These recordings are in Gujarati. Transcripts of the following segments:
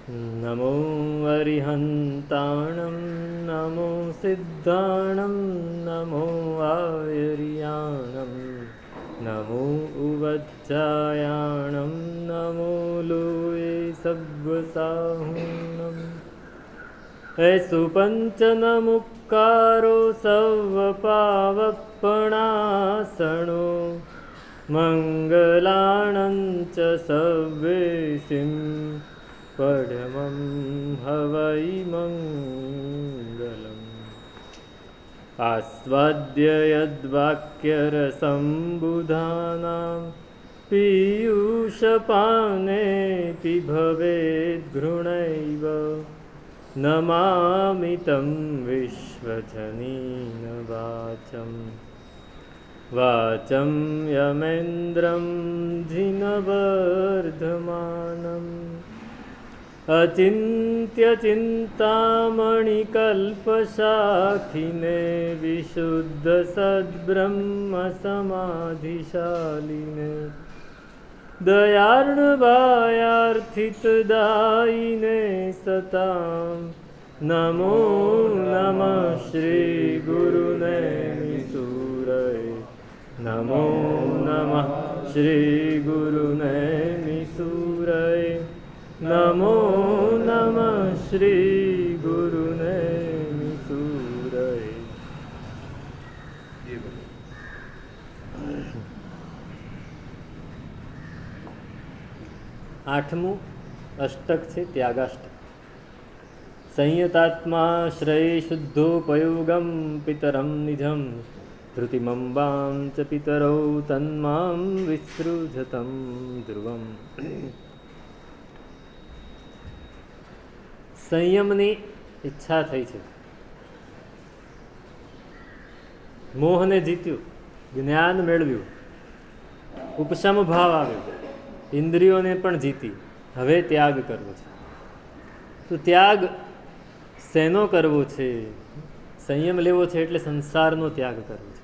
નમો અરિહંતાણં નમો સિદ્ધાણં નમો આયર્યાણં નમો ઉવચ્ચાયાણં નમો લોએ સવ્વસાહુણં એસુ પંચનમુક્કારો સવ્વપાવપણાસણો મંગલાણં ચ સવ્વેસિં પડમં હવૈ મંગલમ આસ્વાદ્ય યદ્વાક્યરસંબુધાનાં પીયુષપાનેતિ ભવેદ્ઘૃણૈવ નમામિ तं વિશ્વજનીન વાચમ યમેન્દ્રં જિનવર્ધમાનम् અચિન્ત્યચિંતામણિકલ્પશાખિને વિશુદ્ધસદ્બ્રહ્મસમાધિશાલિને દયાર્ણવાયાર્થિતદાયિને સતાં નમો નમઃ શ્રીગુરુને નિસૂરય નમો નમઃ શ્રીગુરુને નિસૂરય નમો નમઃ શ્રીગુરુને નિસૂરય. આઠમું અષ્ટક છે ત્યાગાષ્ટક. સંયતાત્મા શ્રેય શુદ્ધોપયોગમ પિતરમ નિજમ ધૃતિમંબાં ચ પિતરૌ તન્માં વિસૃજતમ ધ્રુવમ. સંયમની ઈચ્છા થઈ છે, મોહને જીત્યું, જ્ઞાન મેળવ્યું, ઉપશમ ભાવ આવ્યો, ઇન્દ્રિયોને પણ જીતી. હવે ત્યાગ કરવો છે. તો ત્યાગ શેનો કરવો છે? સંયમ લેવો છે એટલે સંસારનો ત્યાગ કરવો છે.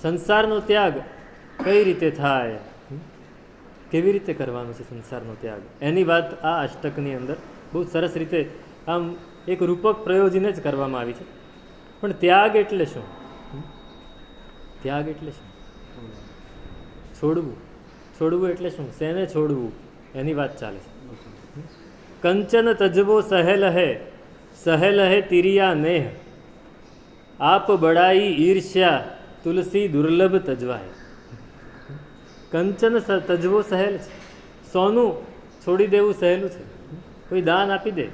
સંસારનો ત્યાગ કઈ રીતે થાય, કેવી રીતે કરવાનો છે સંસારનો ત્યાગ, એની વાત આ અષ્ટકની અંદર બહુ સરસ રીતે આમ એક રૂપક પ્રયોજીને જ કરવામાં આવી છે. પણ ત્યાગ એટલે શું? ત્યાગ એટલે શું? છોડવું. છોડવું એટલે શું? શેને છોડવું એની વાત ચાલે છે. કંચન તજવો સહેલ હે તિરિયા નેહ આપ બડાઈ ઈર્ષ્યા તુલસી દુર્લભ તજવાય. કંચન તજવો સહેલ છે. સોનું છોડી દેવું સહેલું છે. કોઈ દાન આપી દે.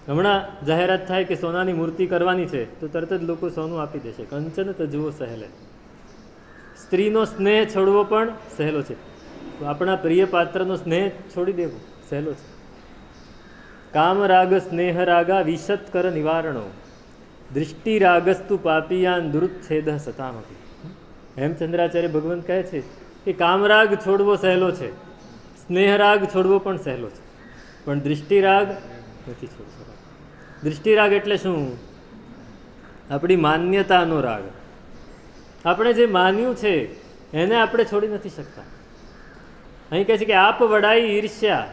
હમણાં જાહેરાત થાય કે સોનાની મૂર્તિ કરવાની છે તો તરત જ લોકો સોનું આપી દેશે. કંચન તજવો સહેલે. સ્ત્રીનો સ્નેહ છોડવો પણ સહેલો છે. આપણા પ્રિય પાત્રનો સ્નેહ છોડી દેવો સહેલો છે. કામ રાગ સ્નેહ રાગા વિશત કર નિવારણો દૃષ્ટિ રાગસ્તુ પાપિયાન દુરુચ્છેદ સતામપી. હેમચંદ્રાચાર્ય ભગવાન કહે છે કે કામરાગ છોડવો સહેલો છે, સ્નેહ રાગ છોડવો પણ સહેલો છે, પણ દૃષ્ટિરાગ નથી છોડવો. દૃષ્ટિરાગ એટલે શું? આપણી માન્યતાનો રાગ. આપણે જે માન્યું છે એને આપણે છોડી નથી શકતા. અહીં કહે છે કે આપ વડાઈ ઈર્ષ્યા,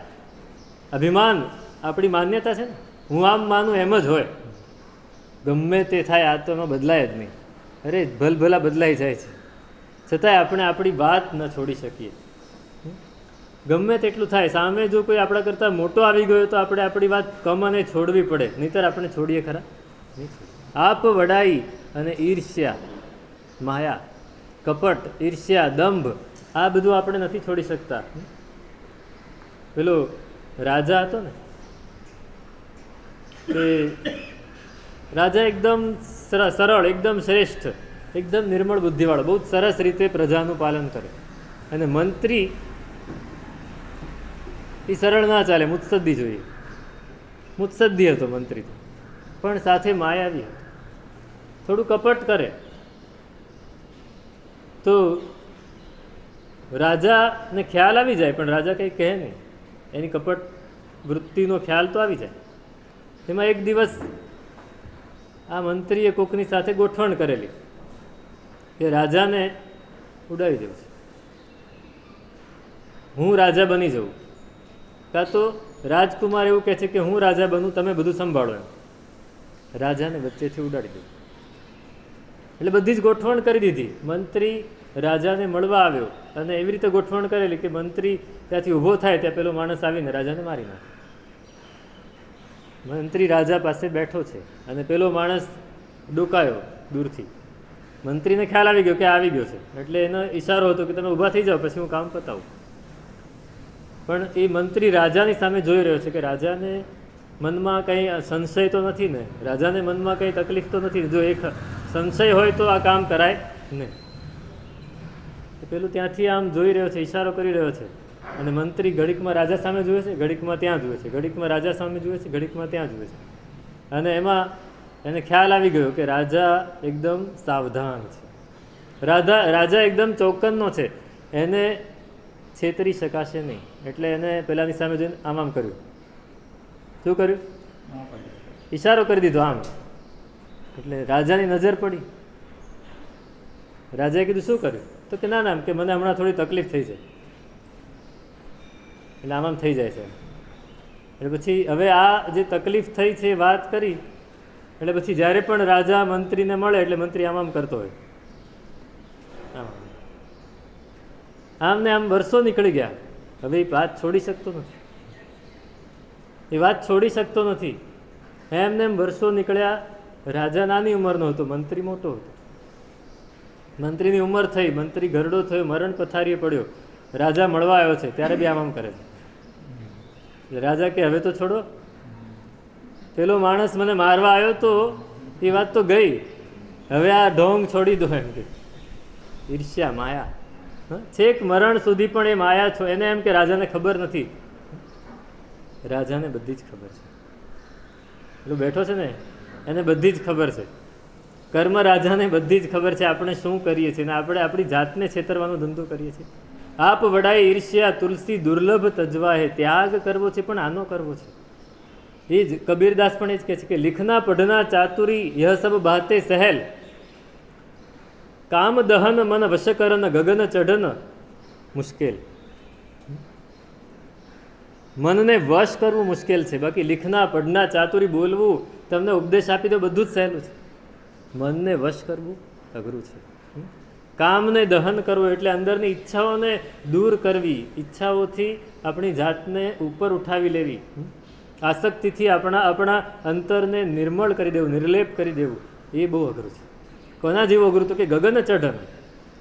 અભિમાન આપણી માન્યતા છે ને, હું આમ માનું એમ જ હોય, ગમે તે થાય આ તો એમાં બદલાય જ નહીં. અરે ભલભલા બદલાઈ જાય છે, છતાંય આપણે આપણી વાત ન છોડી શકીએ. ગમે તેટલું થાય, સામે જો કોઈ આપણા કરતાં મોટો આવી ગયો તો આપણે આપણી વાત કમ અને છોડવી પડે, નહીંતર આપણે છોડીએ ખરા? આપ વડાઈ અને ઈર્ષ્યા, માયા, કપટ, ઈર્ષ્યા, દંભ, આ બધું આપણે નથી છોડી શકતા. પેલો રાજા હતો ને, કે રાજા એકદમ સરળ, એકદમ શ્રેષ્ઠ, એકદમ નિર્મળ બુદ્ધિવાળો, બહુ સરસ રીતે પ્રજાનું પાલન કરે. અને મંત્રી એ સરળ ના ચાલે, મુત્સદ્દી જોઈએ. મુત્સદ્દી હતો મંત્રી, પણ સાથે માયાવી હતો, થોડું કપટ કરે. તો રાજાને ખ્યાલ આવી જાય, પણ રાજા કંઈ કહે નહીં, એની કપટ વૃત્તિનો ખ્યાલ તો આવી જાય. એમાં એક દિવસ આ મંત્રીએ કોકની સાથે ગોઠવણ કરેલી કે રાજાને ઉડાવી દેવું છે, હું રાજા બની જાઉં, કાં તો રાજકુમાર એવું કહે છે કે હું રાજા બનું, તમે બધું સંભાળો એમ. રાજાને વચ્ચેથી ઉડાડી દીધું. એટલે બધી જ ગોઠવણ કરી દીધી. મંત્રી રાજાને મળવા આવ્યો અને એવી રીતે ગોઠવણ કરેલી કે મંત્રી ત્યાંથી ઊભો થાય ત્યાં પેલો માણસ આવીને રાજાને મારી નાખે. મંત્રી રાજા પાસે બેઠો છે અને પેલો માણસ ડોકાયો દૂરથી. મંત્રીને ખ્યાલ આવી ગયો કે આવી ગયો છે, એટલે એનો ઈશારો હતો કે તમે ઊભા થઈ જાઓ, પછી હું કામ પતાવું. પણ એ મંત્રી રાજાની સામે જોઈ રહ્યો છે કે રાજાને મનમાં કંઈ સંશય તો નથી ને, રાજાને મનમાં કંઈ તકલીફ તો નથી. જો એક સંશય હોય તો આ કામ કરાય નહીં. પેલું ત્યાંથી આમ જોઈ રહ્યો છે, ઈશારો કરી રહ્યો છે. અને મંત્રી ઘડીકમાં રાજા સામે જુએ છે, ઘડીકમાં ત્યાં જુએ છે, ઘડીકમાં રાજા સામે જુએ છે, ઘડીકમાં ત્યાં જુએ છે. અને એમાં એને ખ્યાલ આવી ગયો કે રાજા એકદમ સાવધાન છે, રાજા એકદમ ચોકન્નો છે, એને છેતરી શકાશે નહીં. એટલે એને પેલાની સામે જોઈને આમ આમ કર્યું. શું કર્યું? ઈશારો કરી દીધો આમ. એટલે રાજાની નજર પડી. રાજાએ કીધું શું કર્યું? તો કે ના ના, કે મને હમણાં થોડી તકલીફ થઈ છે. એટલે આમ આમ થઈ જાય છે. એટલે પછી હવે આ જે તકલીફ થઈ છે એ વાત કરી. એટલે પછી જ્યારે પણ રાજા મંત્રીને મળે એટલે મંત્રી આમ આમ કરતો હોય. આમ ને આમ વર્ષો નીકળી ગયા. હવે એ વાત છોડી શકતો નથી. એ વાત છોડી શકતો નથી. એમને એમ વર્ષો નીકળ્યા. રાજા નાની ઉંમરનો હતો, મંત્રી મોટો હતો. મંત્રીની ઉંમર થઈ, મંત્રી ઘરડો થયો, મરણ પથારીએ પડ્યો. રાજા મળવા આવ્યો છે ત્યારે બી આમ આમ કરે છે. રાજા કે હવે તો છોડો, પેલો માણસ મને મારવા આવ્યો તો એ વાત તો ગઈ, હવે આ ઢોંગ છોડી દો એમ કે. ઈર્ષ્યા, માયા, છેક મરણ સુધી પણ એ માયા છો. એને એમ કે રાજાને ખબર નથી. રાજાને બધી જ ખબર છે. પેલું બેઠો છે ને એને બધી જ ખબર છે. કર્મ રાજાને બધી જ ખબર છે આપણે શું કરીએ છીએ ને આપણે આપણી જાતને છેતરવાનો ધંધો કરીએ છીએ. આપ વડાય ઈર્ષ્યા તુલસી દુર્લભ તજવા હે. ત્યાગ કરવો છે પણ આનો કરવો છે. એ જ કબીરદાસ પણ એ જ કહે છે કે લિખના પઢના ચાતુરી યહ સબ બાતે સહેલ, કામ દહન મન વશ કરન ગગન ચઢન મુશ્કેલ. મનને વશ કરવું મુશ્કેલ છે, બાકી લિખના પઢના ચાતુરી બોલવું, તમને ઉપદેશ આપી દો, બધું જ સહેલું છે. મનને વશ કરવું અઘરું છે. કામને દહન કરવું એટલે અંદરની ઈચ્છાઓને દૂર કરવી, ઈચ્છાઓથી આપણી જાતને ઉપર ઉઠાવી લેવી, આસક્તિથી આપણા અંતરને નિર્મળ કરી દેવું, નિર્લેપ કરી દેવું, એ બહુ અઘરું છે. કોના જેવું અઘરું? તો કે ગગન ચઢન.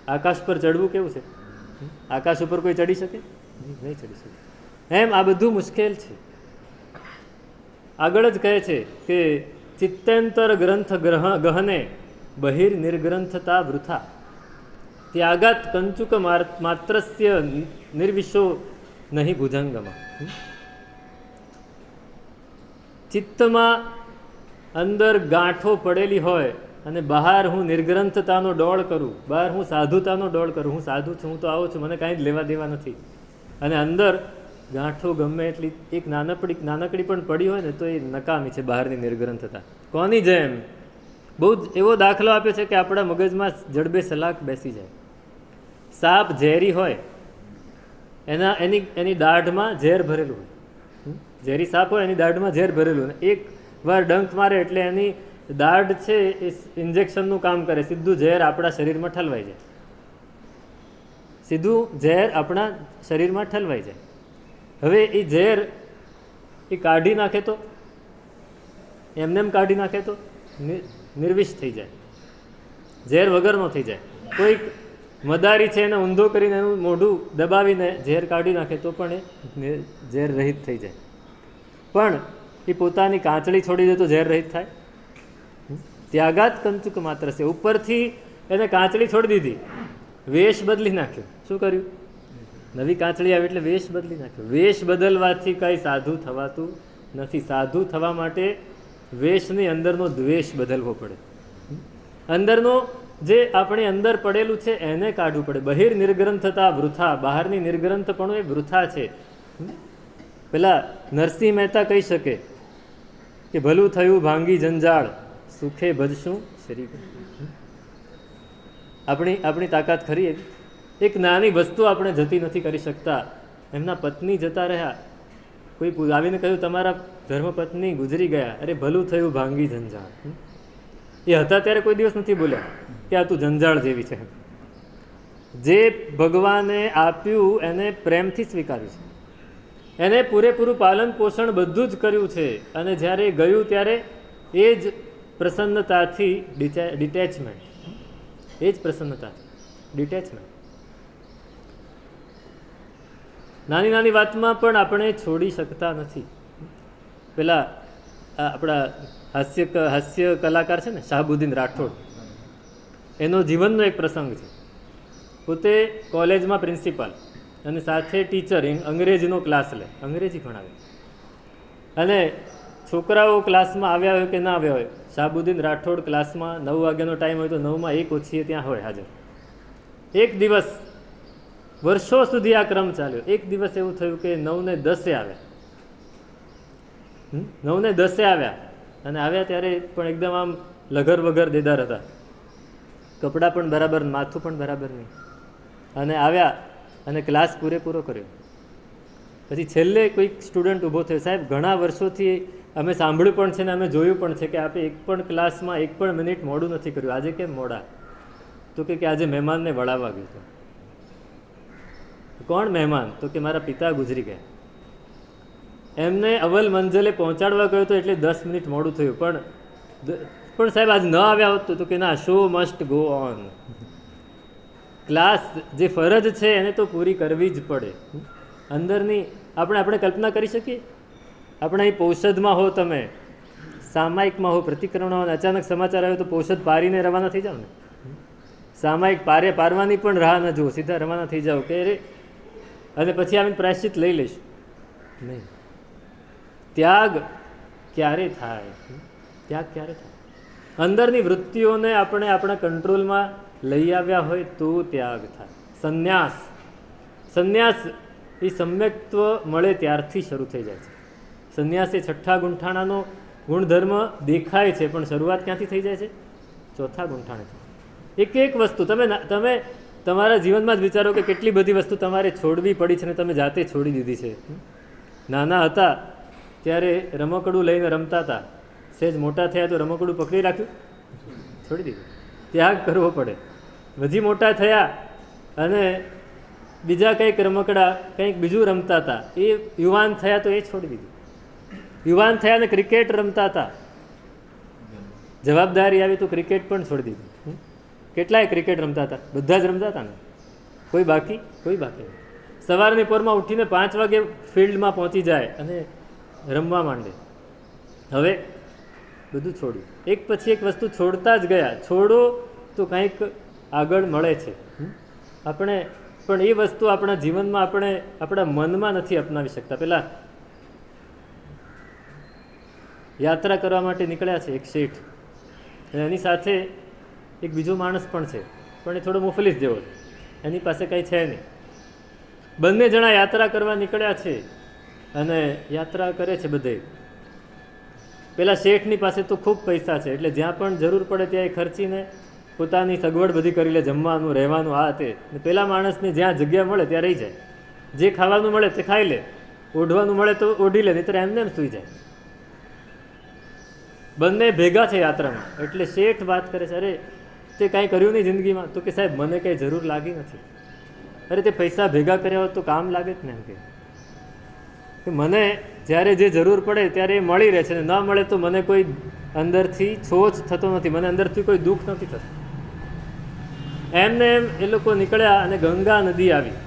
આકાશ પર ચડવું કેવું છે? આકાશ ઉપર કોઈ ચડી શકે? નહીં ચડી શકે. એમ આ બધું મુશ્કેલ છે. આગળ જ કહે છે કે ચિત્તેન્તર ગ્રંથ ગહને બહિર નિર્ગ્રંથતા વૃથા, ત્યાગાત કંચુક માત્રસ્ય નિર્વિશો નહીં ભુજંગમાં. ચિત્તમાં અંદર ગાંઠો પડેલી હોય અને બહાર હું નિર્ગ્રંથતાનો ડોળ કરું, બહાર હું સાધુતાનો ડોળ કરું, હું સાધુ છું, હું તો આવો છું, મને કાંઈ જ લેવા દેવા નથી, અને અંદર ગાંઠો ગમે એટલી એક નાનકડી પણ પડી હોય ને તો એ નકામી છે, બહારની નિર્ગ્રંથતા. કોની જેમ? બહુ જ એવો દાખલો આપ્યો છે કે આપણા મગજમાં જડબે સલાક બેસી જાય. સાપ ઝેરી હોય, એની દાઢમાં ઝેર ભરેલું હોય. ઝેરી સાપ હોય એની દાઢમાં ઝેર ભરેલું, એક વાર ડંખ મારે એટલે એની દાઢ છે એ ઇન્જેક્શનનું કામ કરે, સીધું ઝેર આપણા શરીરમાં ઠલવાઈ જાય. સીધું ઝેર આપણા શરીરમાં ઠલવાઈ જાય. હવે એ ઝેર એ કાઢી નાખે તો, એમને કાઢી નાખે તો નિર્વિષ થઈ જાય, ઝેર વગરનો થઈ જાય. કોઈક મદારી છે એને ઊંધો કરીને એનું મોઢું દબાવીને ઝેર કાઢી નાખે તો પણ એ ઝેર રહિત થઈ જાય. પણ એ પોતાની કાંચળી છોડી દે તો ઝેર રહિત થાય? ત્યાગાત કંચુક માત્ર છે. ઉપરથી એને કાંચળી છોડી દીધી, વેશ બદલી નાખ્યો. શું કર્યું? નવી કાંચળી આવી એટલે વેશ બદલી નાખ્યો. વેશ બદલવાથી કંઈ સાધુ થવાતું નથી. સાધુ થવા માટે વેશની અંદરનો દ્વેષ બદલવો પડે. અંદરનો જે આપણે અંદર પડેલું છે એને કાઢવું પડે. બહિર નિર્ગ્રંથતા વૃથા, બહારની નિર્ગ્રંથપણું એ વૃથા છે. પેલા નરસિંહ મહેતા કહી શકે કે ભલું થયું ભાંગી જંજાળ, સુખે ભજશું શ્રી. આપણી તાકાત ખરી એવી? એક નાની વસ્તુ આપણે જતી નથી કરી શકતા. એમના પત્ની જતા રહ્યા, કોઈ આવીને કહ્યું તમારા ધર્મપત્ની ગુજરી ગયા, અરે ભલું થયું ભાંગી જંજાળ. એ હતા ત્યારે કોઈ દિવસ નથી બોલ્યા કે આ તું જંજાળ જેવી છે. જે ભગવાને આપ્યું એને પ્રેમથી સ્વીકાર્યું છે, એને પૂરેપૂરું પાલન પોષણ બધું જ કર્યું છે. અને જ્યારે ગયું ત્યારે એ જ પ્રસન્નતાથી ડિટેચમેન્ટ, એ જ પ્રસન્નતાથી ડિટેચમેન્ટ. નાની નાની વાતમાં પણ આપણે છોડી શકતા નથી. પેલા આપણા હાસ્ય કલાકાર છે ને શાહબુદ્દીન રાઠોડ, એનો જીવનનો એક પ્રસંગ છે. પોતે કોલેજમાં પ્રિન્સિપાલ અને સાથે ટીચર, અંગ્રેજીનો ક્લાસ લે, અંગ્રેજી ભણાવે. અને છોકરાઓ ક્લાસમાં આવ્યા હોય કે ના આવ્યા હોય, શાહબુદ્દીન રાઠોડ ક્લાસમાં 9 વાગ્યાનો ટાઈમ હોય તો 9માં 1 ઓછી ત્યાં હોય હાજર. એક દિવસ, વર્ષો સુધી આ ક્રમ ચાલ્યો. એક દિવસ એવું થયું કે 9:10 આવ્યા, 9:10 આવ્યા. અને આવ્યા ત્યારે પણ એકદમ આમ લગર વગર દેદાર હતા, કપડાં પણ બરાબર, માથું પણ બરાબર નહીં. અને આવ્યા અને ક્લાસ પૂરેપૂરો કર્યો. પછી છેલ્લે કોઈક સ્ટુડન્ટ ઊભો થયો, સાહેબ ઘણા વર્ષોથી અમે સાંભળ્યું પણ છે ને અમે જોયું પણ છે કે આપણે એક પણ ક્લાસમાં 1 પણ મિનિટ મોડું નથી કર્યું, આજે કેમ મોડા? તો કે આજે મહેમાનને વળાવવા ગયો હતો. કોણ મહેમાન? તો કે મારા પિતા ગુજરી ગયા, એમને અવ્વલ મંજિલે પહોંચાડવા ગયો હતો એટલે 10 મિનિટ મોડું થયું. પણ સાહેબ આજ ન આવ્યા હોત તો કે ના, show must go on. Class જે ફરજ છે એને તો પૂરી કરવી જ પડે. અંદરની આપણે કલ્પના કરી શકીએ? આપણે અહીં પૌષદમાં હો, તમે સામાયિકમાં હો, પ્રતિક્રમણમાં, અચાનક સમાચાર આવ્યો તો પૌષદ પારીને રવાના થઈ જાઓ ને. સામાયિક પારવાની પણ રાહ ન જુઓ, સીધા રવાના થઈ જાઓ કે અરે, અને પછી આવીને પ્રાયશ્ચિત લઈ લઈશું. નહીં, ત્યાગ ક્યારે થાય? ત્યાગ ક્યારે થાય? અંદરની વૃત્તિઓને આપણે આપણા કંટ્રોલમાં લઈ આવ્યા હોય તો ત્યાગ થાય. સંન્યાસ એ સમ્યક્ત્વ મળે ત્યારથી શરૂ થઈ જાય છે. સંન્યાસ એ 6ઠ્ઠા ગુંઠાણાનો ગુણધર્મ દેખાય છે, પણ શરૂઆત ક્યાંથી થઈ જાય છે? 4થા ગુંઠાણેથી. એક વસ્તુ તમે તમારા જીવનમાં જ વિચારો કે કેટલી બધી વસ્તુ તમારે છોડવી પડી છે ને તમે જાતે છોડી દીધી છે. નાના હતા ત્યારે રમકડું લઈને રમતા હતા, સહેજ મોટા થયા તો રમકડું પકડી રાખ્યું, છોડી દીધું. ત્યાગ કરવો પડે. હજી મોટા થયા અને બીજા કંઈક રમકડા કંઈક બીજું રમતા હતા, એ યુવાન થયા તો એ છોડી દીધું. યુવાન થયા અને ક્રિકેટ રમતા હતા, જવાબદારી આવી તો ક્રિકેટ પણ છોડી દીધું. કેટલાય ક્રિકેટ રમતા હતા, બધા જ રમતા હતા ને, કોઈ બાકી નહીં. સવારની પોરમાં ઉઠીને 5 વાગે ફિલ્ડમાં પહોંચી જાય અને રમવા માંડે. હવે બધું છોડ્યું, એક પછી એક વસ્તુ છોડતા જ ગયા. છોડો તો કંઈક આગળ મળે છે. આપણે પણ એ વસ્તુ આપણા જીવનમાં આપણે આપણા મનમાં નથી અપનાવી શકતા. પેલા યાત્રા કરવા માટે નીકળ્યા છે એક શેઠ, અને એની સાથે એક બીજો માણસ પણ છે, પણ એ થોડો મુફલીસ જેવો છે, એની પાસે કંઈ છે નહીં. બંને જણા યાત્રા કરવા નીકળ્યા છે અને યાત્રા કરે છે બધે. પેલા શેઠની પાસે તો ખૂબ પૈસા છે, એટલે જ્યાં પણ જરૂર પડે ત્યાં એ ખર્ચીને પોતાની સગવડ બધી કરી લે, જમવાનું, રહેવાનું, આ તે. પેલા માણસને જ્યાં જગ્યા મળે ત્યાં રહી જાય, જે ખાવાનું મળે તે ખાઈ લે, ઓઢવાનું મળે તો ઓઢી લે, નહીંતર એમને એમ સૂઈ જાય. બંને ભેગા છે યાત્રામાં. એટલે શેઠ વાત કરે છે, અરે તે કાંઈ કર્યું નહીં જિંદગીમાં? તો કે સાહેબ મને કંઈ જરૂર લાગી નથી. અરે તે પૈસા ભેગા કર્યા હોત તો કામ લાગે જ ને. એમ કે મને જ્યારે જે જરૂર પડે ત્યારે એ મળી રહે છે, ને ન મળે તો મને કોઈ અંદરથી છોછ થતો નથી, મને અંદરથી કોઈ દુઃખ નથી થતું. એમને એમ એ લોકો નીકળ્યા અને ગંગા નદી આવી.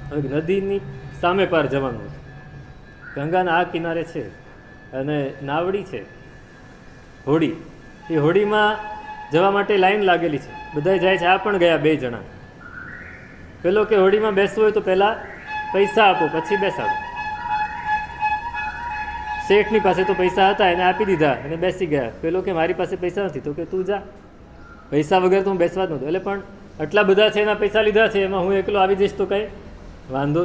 હવે નદીની સામે પાર જવાનું હતું, ગંગાના આ કિનારે છે અને નાવડી છે, હોડી. એ હોડીમાં જવા માટે લાઈન લાગેલી છે, બધા જાય છે. આ પણ ગયા 2 જણા. પેલો કે હોડીમાં બેસવું હોય તો પહેલાં પૈસા આપો પછી બેસાડો. શેઠની પાસે તો પૈસા હતા, એને આપી દીધા અને બેસી ગયા. પેલો કે મારી પાસે પૈસા નથી. તો કે તું જા, પૈસા વગર તો હું બેસવા જ નહોતો. એટલે પણ આટલા બધા છે, એના પૈસા લીધા છે, એમાં હું એકલો આવી જઈશ તો કંઈ વાંધો?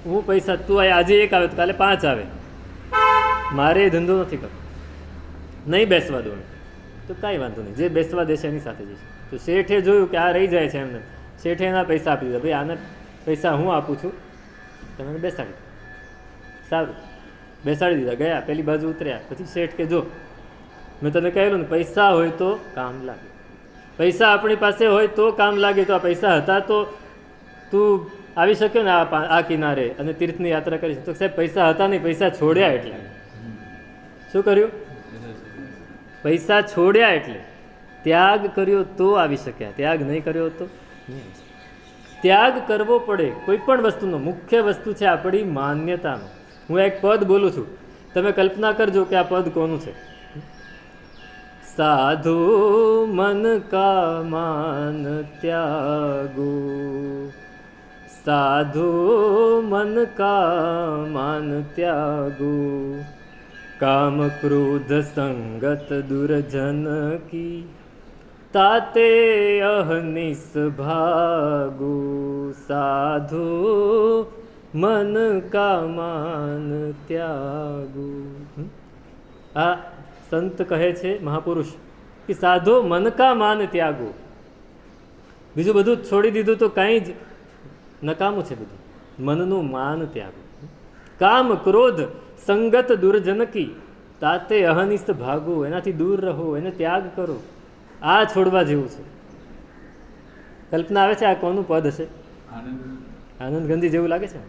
હું પૈસા, તું આજે 1 આવે તો કાલે 5 આવે, મારે એ ધંધો નથી કરતો, નહીં બેસવા દો. તો કાંઈ વાંધો નહીં, જે બેસવા દેશે એની સાથે જઈશ. તો શેઠે જોયું કે આ રહી જાય છે એમને, શેઠે એના પૈસા આપી દીધા. ભાઈ આને પૈસા હું આપું છું, તમે બેસાડી. સારું. બેસાડી દીધા, ગયા, પેલી બાજુ ઉતર્યા. પછી શેઠ કે જો મેં તને કહેલું ને, પૈસા હોય તો કામ લાગે. પૈસા આપણી પાસે હોય તો કામ લાગે. તો આ પૈસા હતા તો તું આવી શક્યો ને આ કિનારે અને તીર્થની યાત્રા કરી. તો સાહેબ પૈસા હતા નહીં, પૈસા છોડ્યા. એટલે શું કર્યું? પૈસા છોડ્યા એટલે ત્યાગ કર્યો તો આવી શક્યા. ત્યાગ નહીં કર્યો તો નહીં. ત્યાગ કરવો પડે કોઈ પણ વસ્તુનો. મુખ્ય વસ્તુ છે આપણી માન્યતાનો. હું એક પદ બોલું છું, તમે કલ્પના કરજો કે આ પદ કોનું છે. સાધુ મન કા માન ત્યાગો, સાધુ મન કા માન ત્યાગો, કામ ક્રોધ સંગત દુર્જન કી, તાતે અહનિસ ભાગુ, સાધુ મન કા માન ત્યાગુ. આ સંત કહે છે, મહાપુરુષ, કે સાધુ મન કા માન ત્યાગો. બીજું બધું છોડી દીધું તો કાંઈ જ નકામું છે બધું. મનનું માન ત્યાગો. કામ ક્રોધ સંગત દુર્જનકી, તાતે અહનિસ્ત ભાગો. એનાથી દૂર રહો, એને ત્યાગ કરો. આ છોડવા જેવું છે. કલ્પના આવે છે આ કોનું પદ હશે? આનંદ ગંધી જેવું લાગે છે.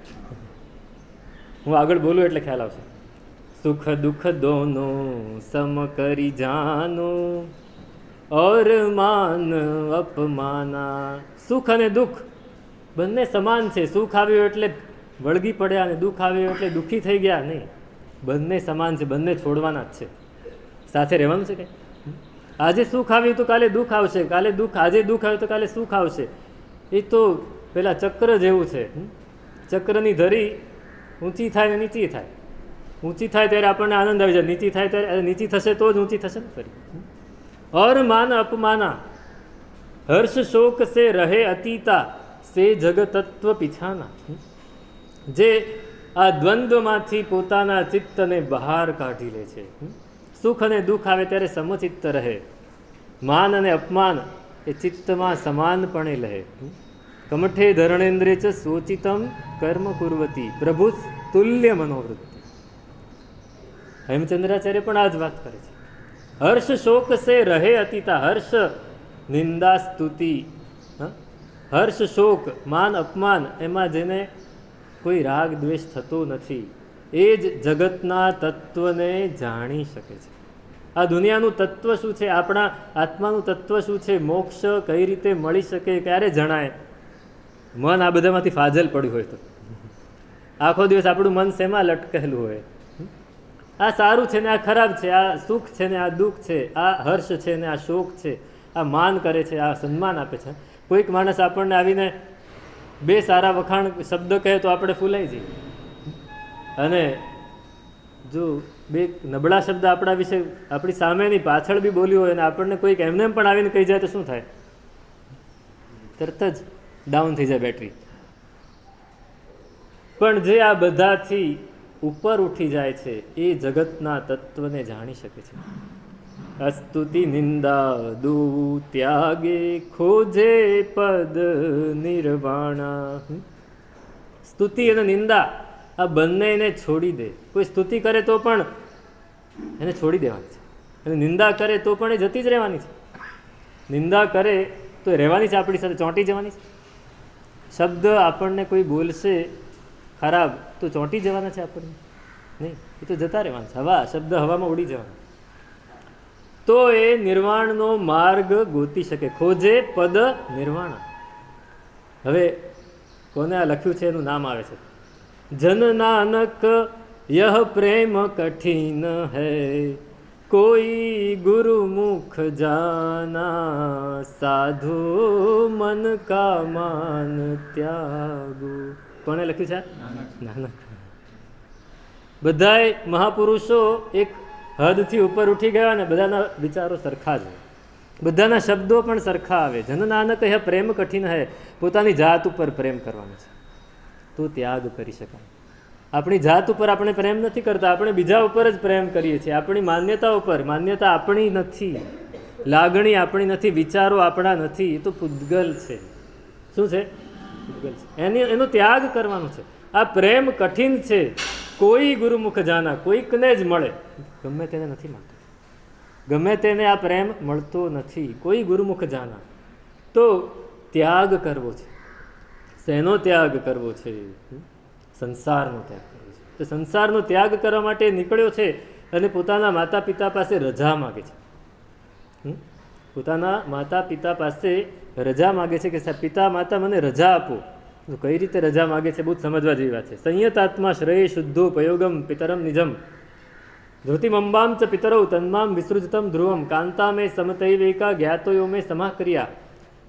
હું આગળ બોલું એટલે ખ્યાલ આવશે. સુખ દુઃખ દોનો સમ કરી જાનો, ઓર માન અપમાના. સુખ અને દુઃખ બંને સમાન છે. સુખ આવ્યું એટલે વળગી પડ્યા અને દુઃખ આવ્યું એટલે દુઃખી થઈ ગયા નહીં. બંને સમાન છે, બંને છોડવાના જ છે. સાથે રહેવાનું છે. કે આજે સુખ આવ્યું તો કાલે દુઃખ આવશે, કાલે દુઃખ, આજે દુઃખ આવ્યું તો કાલે સુખ આવશે. એ તો પેલા ચક્ર જેવું છે. ચક્રની ધરી ઊંચી થાય ને નીચી થાય. ઊંચી થાય ત્યારે આપણને આનંદ આવી જાય, નીચી થાય ત્યારે નીચી થશે તો જ ઊંચી થશે ને ફરી. ઓર માન અપમાના, હર્ષ શોક સે રહે અતીતા, સે જગતત્વ પીછાના. જે આ દ્વંદ્વમાંથી પોતાના ચિત્તને બહાર કાઢી લે છે. સુખ અને દુઃખ આવે ત્યારે સમચિત્ત રહે. માન અને અપમાન એ ચિત્તમાં સમાનપણે લહે. કમઠે ધરણેન્દ્રે ચ સોચિતમ કર્મ કુર્વતી, પ્રભુ તુલ્ય મનોવૃત્તિ. હેમચંદ્રાચાર્ય પણ આ જ વાત કરે છે. હર્ષ શોક સે રહે અતીતા. હર્ષ નિંદા સ્તુતિ, હર્ષ શોક માન અપમાન, એમાં જેને કોઈ રાગ દ્વેષ થતો નથી એ જ જગતના તત્વને જાણી શકે છે. આ દુનિયાનું તત્વ શું છે, આપણા આત્માનું તત્વ શું છે, મોક્ષ કઈ રીતે મળી શકે, ક્યારે જણાય? મન આ બધામાંથી ફાજલ પડ્યું હોય તો આખો દિવસ આપણું મન શેમાં લટકેલું હોય? આ સારું છે ને આ ખરાબ છે, આ સુખ છે ને આ દુઃખ છે, આ હર્ષ છે ને આ શોક છે, આ માન કરે છે, આ સન્માન આપે છે. કોઈક માણસ આપણને આવીને બે સારા વખાણ શબ્દ કહે તો આપણે ફૂલાઈ જઈએ, અને જો બે નબળા શબ્દ આપણા વિશે આપણી સામેની પાછળ બી બોલ્યું હોય અને આપણને કોઈક એમને પણ આવીને કહી જાય તો શું થાય? તરત જ ડાઉન થઈ જાય બેટરી. પણ જે આ બધાથી ઉપર ઉઠી જાય છે એ જગતના તત્વને જાણી શકે છે. અસ્તુતિ નિંદા દુ ત્યાગે, ખોજે પદ નિર્વાણા. સ્તુતિ અને નિંદા આ બંનેને છોડી દે. કોઈ સ્તુતિ કરે તો પણ એને છોડી દેવાની છે, અને નિંદા કરે તો પણ એ જતી જ રહેવાની છે. નિંદા કરે તો રહેવાની છે, આપણી સાથે ચોંટી જવાની છે. શબ્દ આપણને કોઈ બોલશે ખરાબ તો ચોંટી જવાના છે આપણને? નહીં, એ તો જતા રહેવાના છે. હવા, શબ્દ હવામાં ઉડી જવાના. તો એ નિર્વાણનો માર્ગ ગોતી શકે. ખોજે પદ નિર્વાણ. હવે કોને આ લખ્યું છે એનું નામ આવે છે. જન નાનક યહ પ્રેમ કઠિન હૈ, કોઈ ગુરુમુખ જાના, સાધુ મન કા માન ત્યાગુ. કોને લખ્યું છે? નાનક. બધાય મહાપુરુષો એક હદથી ઉપર ઉઠી ગયા ને બધાના વિચારો સરખા જ હોય, બધાના શબ્દો પણ સરખા આવે. જન નાનક હે પ્રેમ કઠિન હે, પોતાની જાત ઉપર પ્રેમ કરવાનો છે તો ત્યાગ કરી શકાય. આપણી જાત ઉપર આપણે પ્રેમ નથી કરતા, આપણે બીજા ઉપર જ પ્રેમ કરીએ છીએ. આપણી માન્યતા ઉપર. માન્યતા આપણી નથી, લાગણી આપણી નથી, વિચારો આપણા નથી. એ તો પૂતગલ છે. શું છે? પૂતગલ છે. એનો ત્યાગ કરવાનો છે. આ પ્રેમ કઠિન છે. કોઈ ગુરુમુખ જાના, કોઈકને જ મળે, ગમે તેને નથી મળતો, ગમે તેને આ પ્રેમ મળતો નથી. કોઈ ગુરુમુખ જાના, તો ત્યાગ કરવો છે. શેનો ત્યાગ કરવો છે? સંસારનો ત્યાગ કરવો છે. તો સંસારનો ત્યાગ કરવા માટે નીકળ્યો છે અને પોતાના માતા પિતા પાસે રજા માગે છે. પોતાના માતા પિતા પાસે રજા માગે છે કે સાહેબ પિતા માતા મને રજા આપો. તો કઈ રીતે રજા માગે છે બહુ સમજવા જેવી વાત છે. સંયતાત્મા શ્રેય શુદ્ધોપયોગમ પિતરમ નિજમ ધૃતિમંબામ ચ પિતરૌ તન્મામ વિસૃજતમ ધ્રુવમ કાંતા મેં સમતૈવેકા જ્ઞાતોયો મેં સમાક્રિયા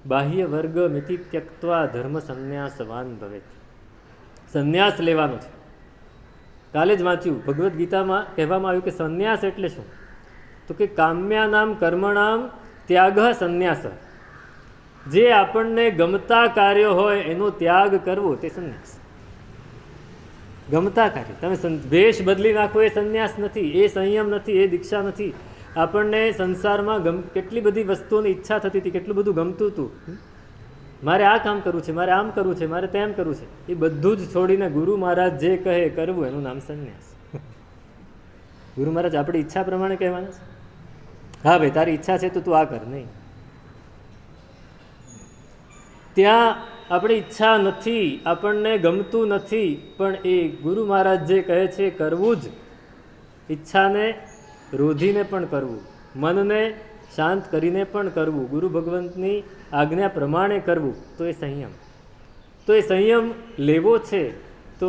બાહ્ય વર્ગ મિતિ ત્યક્ત્વા ધર્મ સંન્યાસવાન ભવેત. સંન્યાસ લેવાનો છે. કાલે જ વાંચ્યું ભગવદ્ ગીતામાં કહેવામાં આવ્યું કે સંન્યાસ એટલે શું? તો કે કામ્યાનામ કર્મણામ ત્યાગ સંન્યાસ. જે આપણને ગમતા કાર્યો હોય એનો ત્યાગ કરવો તે સંન્યાસ. ગમતા કાર્ય તમે વેશ બદલી નાખો એ સંન્યાસ નથી, એ સંયમ નથી, એ દીક્ષા નથી. આપણને સંસારમાં કેટલી બધી વસ્તુઓની ઈચ્છા થતી હતી, કેટલું બધું ગમતું હતું, મારે આ કામ કરવું છે, મારે આમ કરવું છે, મારે તેમ કરવું છે, એ બધું જ છોડીને ગુરુ મહારાજ જે કહે કરવું એનું નામ સંન્યાસ. ગુરુ મહારાજ આપણી ઈચ્છા પ્રમાણે કહેવાના છે. હા ભાઈ તારી ઈચ્છા છે તો તું આ કર, નહીં. ત્યાં આપણી ઈચ્છા નથી, આપણને ગમતું નથી, પણ એ ગુરુ મહારાજ જે કહે છે કરવું જ. ઈચ્છાને રોધીને પણ કરવું, મનને શાંત કરીને પણ કરવું, ગુરુ ભગવંતની આજ્ઞા પ્રમાણે કરવું, તો એ સંયમ. તો એ સંયમ લેવો છે તો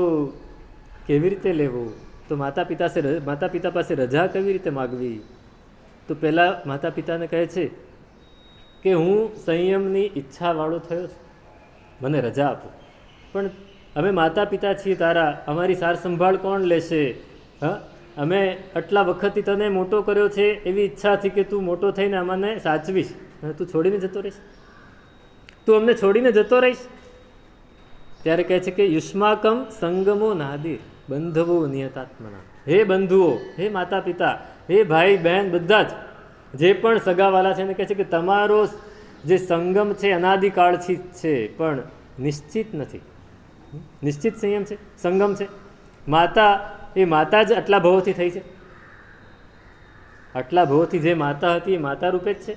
કેવી રીતે લેવો? તો માતા પિતા પાસે રજા કેવી રીતે માગવી? તો પહેલાં માતા પિતાને કહે છે કે હું સંયમની ઈચ્છાવાળો થયો છું, મને રજા આપો. પણ અમે માતા પિતા છીએ તારા, અમારી સાર સંભાળ કોણ લેશે? હા, અમે આટલા વખતથી તને મોટો કર્યો છે, એવી ઈચ્છાથી કે તું મોટો થઈને અમને સાચવીશ, અને તું છોડીને જતો રહીશ, તું અમને છોડીને જતો રહીશ. ત્યારે કહે છે કે યુષ્માકમ સંગમો નાદિર બંધવો નિયતાત્મના. હે બંધુઓ, હે માતા પિતા, હે ભાઈ બહેન, બધા જ જે પણ સગાવાલા છે એને કહે છે કે તમારો જે સંગમ છે અનાદિકાળથી છે, પણ નિશ્ચિત નથી. નિશ્ચિત સંયમ છે, સંગમ છે. માતા એ માતા જ આટલા ભવોથી થઈ છે? આટલા ભવોથી જે માતા હતી એ માતા રૂપે જ છે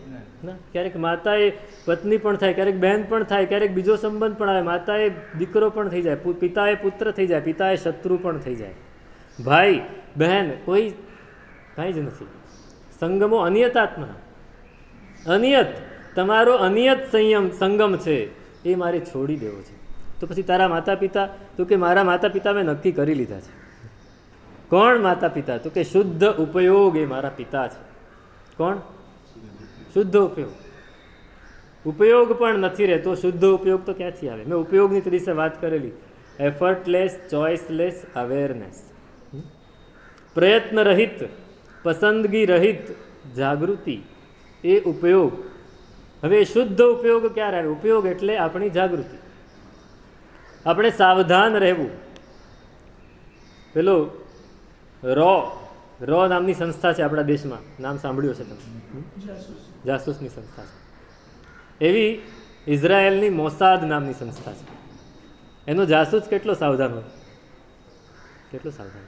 ના? ક્યારેક માતા એ પત્ની પણ થાય, ક્યારેક બહેન પણ થાય, ક્યારેક બીજો સંબંધ પણ આવે. માતા એ દીકરો પણ થઈ જાય, પિતા એ પુત્ર થઈ જાય, પિતા એ શત્રુ પણ થઈ જાય, ભાઈ બહેન કોઈ કાંઈ જ નથી. સંગમો અનિયતાત્મના, અનિયત, તમારો અનિયત સંગમ છે એ મારે છોડી દેવો છે. તો પછી તારા માતા પિતા? તો કે મારા માતા પિતા મેં નક્કી કરી લીધા છે. કોણ માતા પિતા? તો કે શુદ્ધ ઉપયોગ એ મારા પિતા છે. કોણ? શુદ્ધ ઉપયોગ. ઉપયોગ પણ નથી રહેતો, શુદ્ધ ઉપયોગ તો ક્યાંથી આવે? મેં ઉપયોગની તરીકે વાત કરેલી. એફર્ટલેસ, ચોઇસલેસ અવેરનેસ, પ્રયત્ન રહિત, પસંદગી રહિત જાગૃતિ, એ ઉપયોગ. હવે શુદ્ધ ઉપયોગ ક્યારે આવે? ઉપયોગ એટલે આપણી જાગૃતિ, આપણે સાવધાન રહેવું. પેલો રો નામની સંસ્થા છે આપણા દેશમાં, નામ સાંભળ્યું છે તમે? જાસૂસની સંસ્થા છે. એવી ઇઝરાયેલની મોસાદ નામની સંસ્થા છે. એનો જાસૂસ કેટલો સાવધાન હોય, કેટલો સાવધાન.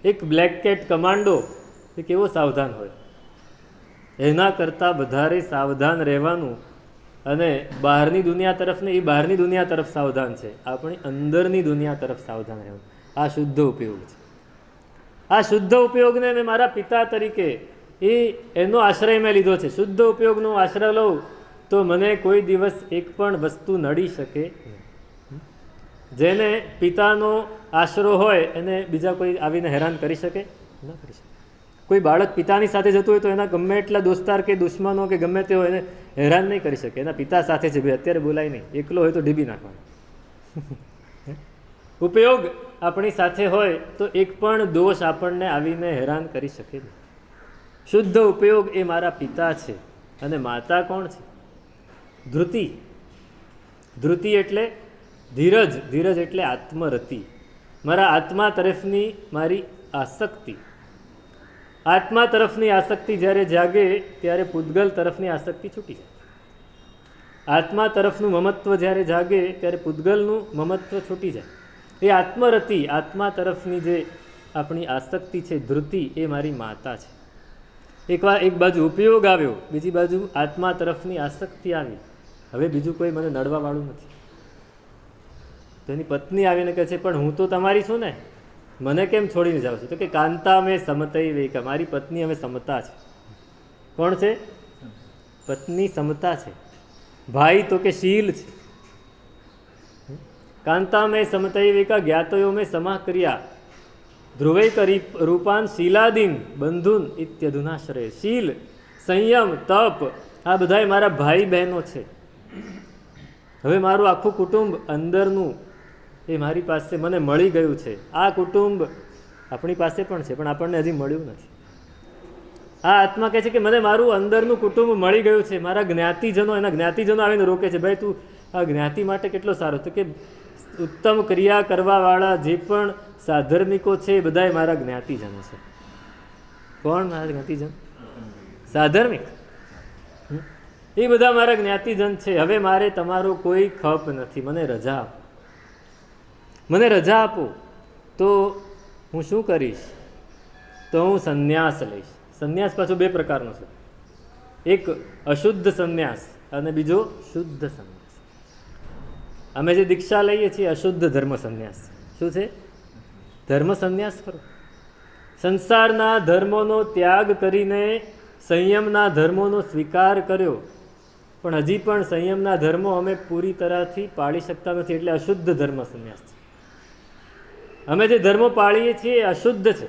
એક બ્લેક કેટ કમાન્ડો એ કેવો સાવધાન હોય, એના કરતાં વધારે સાવધાન રહેવાનું. અને બહારની દુનિયા તરફ ને, એ બહારની દુનિયા તરફ સાવધાન છે, આપણી અંદરની દુનિયા તરફ સાવધાન રહેવાનું. આ શુદ્ધ ઉપયોગ છે. આ શુદ્ધ ઉપયોગને મેં મારા પિતા તરીકે એનો આશ્રય મેં લીધો છે. શુદ્ધ ઉપયોગનો આશ્રય લઉં તો મને કોઈ દિવસ એક પણ વસ્તુ નડી શકે નહીં. જેને પિતાનો આશરો હોય એને બીજા કોઈ આવીને હેરાન કરી શકે? ન કરી શકે. કોઈ બાળક પિતાની સાથે જતું હોય તો એના ગમે એટલા દોસ્તાર કે દુશ્મનો કે ગમે તે હોય એને હેરાન નહીં કરી શકે. એના પિતા સાથે છે ભાઈ, અત્યારે બોલાય નહીં, એકલો હોય તો ઢીબી નાખવાનો. ઉપયોગ આપણી સાથે હોય તો એક પણ દોષ આપણને આવીને હેરાન કરી શકે નહીં. શુદ્ધ ઉપયોગ એ મારા પિતા છે. અને માતા કોણ છે? ધૃતિ. ધૃતિ એટલે ધીરજ. ધીરજ એટલે આત્મરતિ, મારા આત્મા તરફની મારી આસક્તિ. આત્મા તરફની આસક્તિ જ્યારે જાગે ત્યારે પૂતગલ તરફની આસક્તિ છૂટી જાય. આત્મા તરફનું મમત્વ જ્યારે જાગે ત્યારે પૂતગલનું મમત્વ છૂટી જાય. એ આત્મરતિ, આત્મા તરફની જે આપણી આસક્તિ છે, ધૃતિ, એ મારી માતા છે. એક બાજુ ઉપયોગ આવ્યો, બીજી બાજુ આત્મા તરફની આસક્તિ આવી. હવે બીજું કોઈ મને નડવાવાળું નથી. તો એની પત્ની આવીને કહે છે, પણ હું તો તમારી છું ને, મને કેમ છોડીને જાઉં છું? તો કે કાંતા મેં સમતઈ વૈકા, મારી પત્ની હવે સમતા છે. કોણ છે? પત્ની સમતા છે. ભાઈ તો કે શીલ છે. કાંતા મેં સમતઈ વૈકા જ્ઞાતયો મેં સમા કર્યા ધ્રુવૈક રૂપાન શીલાદીન બંધુન ઇત્યધુનાશ્રય. શીલ, સંયમ, તપ, આ બધાય મારા ભાઈ બહેનો છે. હવે મારું આખું કુટુંબ અંદરનું એ મારી પાસે મને મળી ગયું છે. આ કુટુંબ આપણી પાસે પણ છે, પણ આપણને હજી મળ્યું નથી. આ આત્મા કહે છે કે મને મારું અંદરનું કુટુંબ મળી ગયું છે. મારા જ્ઞાતિજનો, એના જ્ઞાતિજનો આવીને રોકે છે, ભાઈ તું આ જ્ઞાતિ માટે કેટલો સારો. તો કે ઉત્તમ ક્રિયા કરવાવાળા જે પણ સાધર્મિકો છે એ બધા મારા જ્ઞાતિજનો છે. કોણ મારા જ્ઞાતિજન? સાધર્મિક. એ બધા મારા જ્ઞાતિજન છે. હવે મારે તમારો કોઈ ખપ નથી. મને રજા આપો, મને રજા આપો તો હું શું કરીશ? તો હું સંન્યાસ લઈશ. સંન્યાસ પાછો બે પ્રકારનો છે. એક અશુદ્ધ સંન્યાસ અને બીજો શુદ્ધ સંન્યાસ. અમે જે દીક્ષા લઈએ છીએ અશુદ્ધ ધર્મ સંન્યાસ. શું છે? ધર્મ સંન્યાસ કરો. સંસારના ધર્મોનો ત્યાગ કરીને સંયમના ધર્મોનો સ્વીકાર કર્યો, પણ હજી પણ સંયમના ધર્મો અમે પૂરી તરહથી પાળી શકતા નથી, એટલે અશુદ્ધ ધર્મ સંન્યાસ છે. અમે જે ધર્મો પાળીએ છીએ એ અશુદ્ધ છે,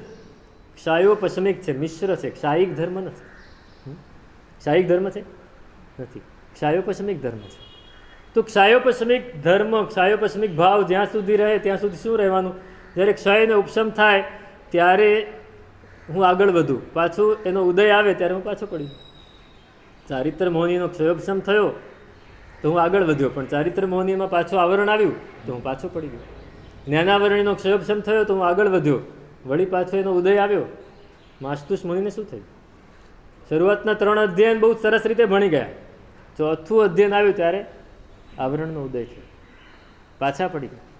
ક્ષાયોપશમિક છે, મિશ્ર છે. ક્ષાયિક ધર્મ નથી. ક્ષાયિક ધર્મ છે? નથી. ક્ષાયોપશમિક ધર્મ છે. તો ક્ષાયોપશમિક ધર્મ, ક્ષાયોપશમિક ભાવ જ્યાં સુધી રહે ત્યાં સુધી શું રહેવાનું? જ્યારે ક્ષયને ઉપશમ થાય ત્યારે હું આગળ વધું, પાછું એનો ઉદય આવે ત્યારે હું પાછો પડી ગયો. ચારિત્ર મોહનીનો ક્ષયોપશમ થયો તો હું આગળ વધ્યો, પણ ચારિત્ર મોહનીમાં પાછું આવરણ આવ્યું તો હું પાછો પડી ગયો. જ્ઞાનાવરણીનો ક્ષયોપશમ થયો તો હું આગળ વધ્યો, વળી પાછો એનો ઉદય આવ્યો. માસ્તુષ મુનિને શું થયું? શરૂઆતના 3 અધ્યયન બહુ સરસ રીતે ભણી ગયા. 4થું અધ્યયન આવ્યું ત્યારે આવરણનો ઉદય થયો, પાછા પડી ગયા.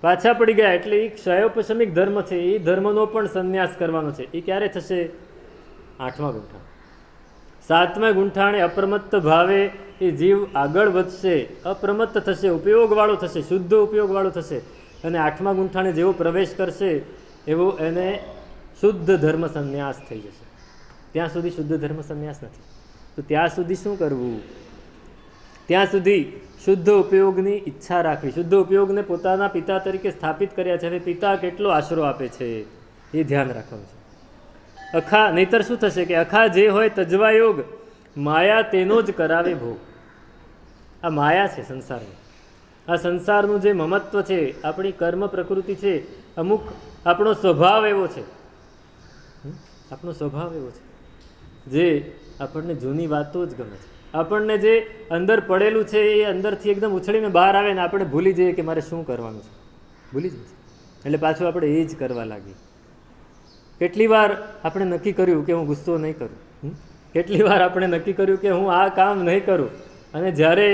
પાછા પડી ગયા એટલે એ ક્ષયોપશમિક ધર્મ છે. એ ધર્મનો પણ સંન્યાસ કરવાનો છે. એ ક્યારે થશે? 8મા ગુંઠાણ. 7મા ગુંઠાણે અપ્રમત્ત ભાવે એ જીવ આગળ વધશે, અપ્રમત્ત થશે, ઉપયોગવાળો થશે, શુદ્ધ ઉપયોગવાળો થશે. અને 8મા ગુંઠાણે જેવો પ્રવેશ કરશે એવો એને શુદ્ધ ધર્મ સંન્યાસ થઈ જશે. ત્યાં સુધી શુદ્ધ ધર્મ સંન્યાસ નથી. તો ત્યાં સુધી શું કરવું? ત્યાં સુધી શુદ્ધ ઉપયોગની ઈચ્છા રાખવી. શુદ્ધ ઉપયોગને પોતાના પિતા તરીકે સ્થાપિત કર્યા છે. હવે પિતા કેટલો આશરો આપે છે એ ધ્યાન રાખવાનું છે. અખા, નહીતર શું થશે કે અખા જે હોય તજવા યોગ, માયા તેનો જ કરાવે ભોગ. આ માયા છે સંસારની. આ સંસારનું જે મમત્વ છે, આપણી કર્મ પ્રકૃતિ છે, અમુક આપણો સ્વભાવ એવો છે, આપણો સ્વભાવ એવો છે જે આપણને જૂની વાતો જ ગમે છે. આપણને જે અંદર પડેલું છે એ અંદરથી એકદમ ઉછળીને બહાર આવે ને આપણે ભૂલી જઈએ કે મારે શું કરવાનું છે. ભૂલી જઈએ એટલે પાછું આપણે એ જ કરવા લાગીએ. કેટલી વાર આપણે નક્કી કર્યું કે હું ગુસ્સો નહીં કરું, કેટલી વાર આપણે નક્કી કર્યું કે હું આ કામ નહીં કરું, અને જ્યારે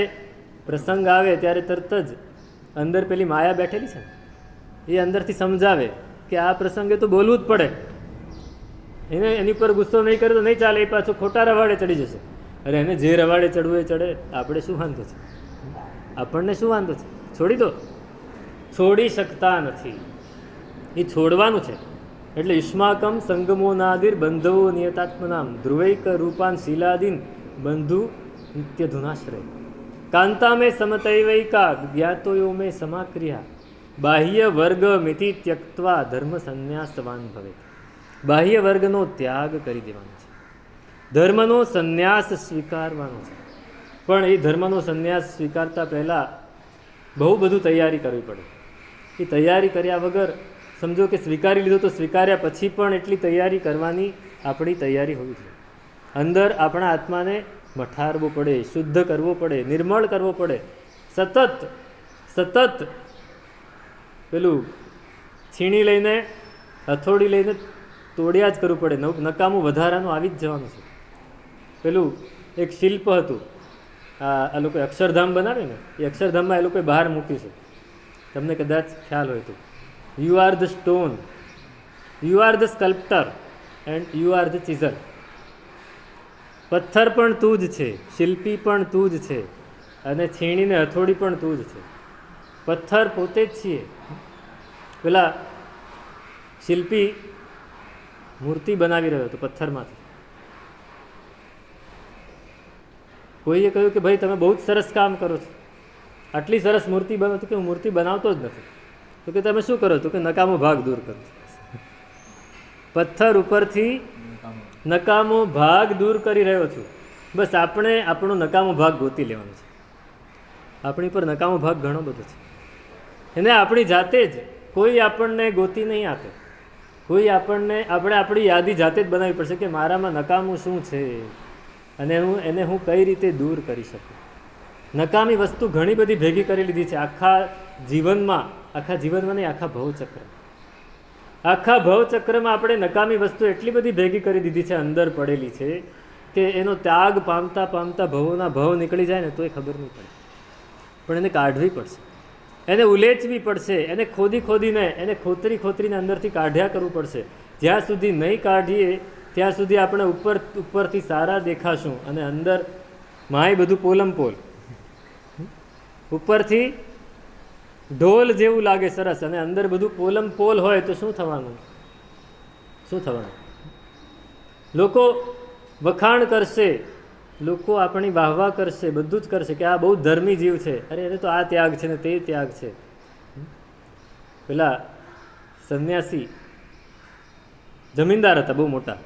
પ્રસંગ આવે ત્યારે તરત જ અંદર પેલી માયા બેઠેલી છે એ અંદરથી સમજાવે કે આ પ્રસંગે તો બોલવું જ પડે, એની પર ગુસ્સો નહીં કરે તો નહીં ચાલે, એ પાછું ખોટા રવાડે ચડી જશે. અરે એને જે રવાડે ચડવું એ ચડે, આપણે શું વાંધો છે? આપણને શું વાંધો છે? છોડી દો. છોડી શકતા નથી, એ છોડવાનું છે. એટલે યુષ્માકમ સંગમોનાદિર બંધવો નિયતાત્મનામ ધ્રુવૈક રૂપાન શીલાદીન બંધુ નિત્ય ધુનાશ્રય કાંતા મેં સમતૈવૈકા જ્ઞાતોયો મેં સમાક્રિયા બાહ્ય વર્ગ મિતિ ત્યક્ત્વા ધર્મ સંન્યાસવાન ભવે. બાહ્ય વર્ગનો ત્યાગ કરી દેવાનો છે, ધર્મનો સંન્યાસ સ્વીકારવાનો છે. પણ એ ધર્મનો સંન્યાસ સ્વીકારતા પહેલાં બહુ બધું તૈયારી કરવી પડે. એ તૈયારી કર્યા વગર સમજો કે સ્વીકારી લીધો તો સ્વીકાર્યા પછી પણ એટલી તૈયારી કરવાની આપણી તૈયારી હોવી જોઈએ. અંદર આપણા આત્માને મઠારવો પડે, શુદ્ધ કરવો પડે, નિર્મળ કરવો પડે. સતત પેલું છીણી લઈને, હથોડી લઈને તોડ્યા જ કરવું પડે. નકામું વધારાનું આવી જ જવાનું છે. પેલું એક શિલ્પ હતું, આ લોકોએ અક્ષરધામ બનાવ્યું ને, એ અક્ષરધામમાં એ લોકોએ બહાર મૂક્યું છે. તમને કદાચ ખ્યાલ હોય તો. You are the stone, you are the sculptor and you are the chisel. પથ્થર પણ તું જ છે, શિલ્પી પણ તું જ છે, અને છીણીને હથોડી પણ તું જ છે. પથ્થર પોતે જ છીએ. પેલા શિલ્પી મૂર્તિ બનાવી રહ્યો હતો પથ્થરમાંથી. કોઈએ કહ્યું કે ભાઈ તમે બહુ જ સરસ કામ કરો છો, આટલી સરસ મૂર્તિ બનો. તો કે હું મૂર્તિ બનાવતો જ નથી. તો કે તમે શું કરો? તો કે નકામો ભાગ દૂર કરો. પથ્થર ઉપરથી નકામો ભાગ દૂર કરી રહ્યો છું. બસ આપણે આપણો નકામો ભાગ ગોતી લેવાનો છે. આપણી પર નકામો ભાગ ઘણો બધો છે, એને આપણી જાતે જ કોઈ આપણને ગોતી નહીં આપે. કોઈ આપણે આપણી યાદી જાતે જ બનાવવી પડશે કે મારામાં નકામું શું છે અને એને હું કઈ રીતે દૂર કરી શકું. નકામી વસ્તુ ઘણી બધી ભેગી કરી લીધી છે આખા જીવનમાં નહીં, આખા ભવચક્ર. આખા ભવચક્રમાં આપણે નકામી વસ્તુ એટલી બધી ભેગી કરી દીધી છે, અંદર પડેલી છે કે એનો ત્યાગ પામતા પામતા ભવોના ભવ નીકળી જાય ને તોય ખબર નહીં પડે. પણ એને કાઢવી પડશે, એને ઉલેચવી પડશે, એને ખોદીને એને ખોતરીને અંદરથી કાઢ્યા કરવું પડશે. જ્યાં સુધી નહીં કાઢીએ ત્યાં સુધી આપણે ઉપરથી સારા દેખાશું અને અંદર માય બધું પોલમપોલ. ઉપરથી ઢોલ જેવું લાગે સરસ અને અંદર બધું પોલમપોલ હોય તો શું થવાનું? લોકો વખાણ કરશે, લોકો આપણી વાહવા કરશે, બધું જ કરશે કે આ બહુ ધર્મી જીવ છે, અરે એને તો આ ત્યાગ છે ને તે ત્યાગ છે. પેલા સંન્યાસી જમીનદાર હતા બહુ મોટા,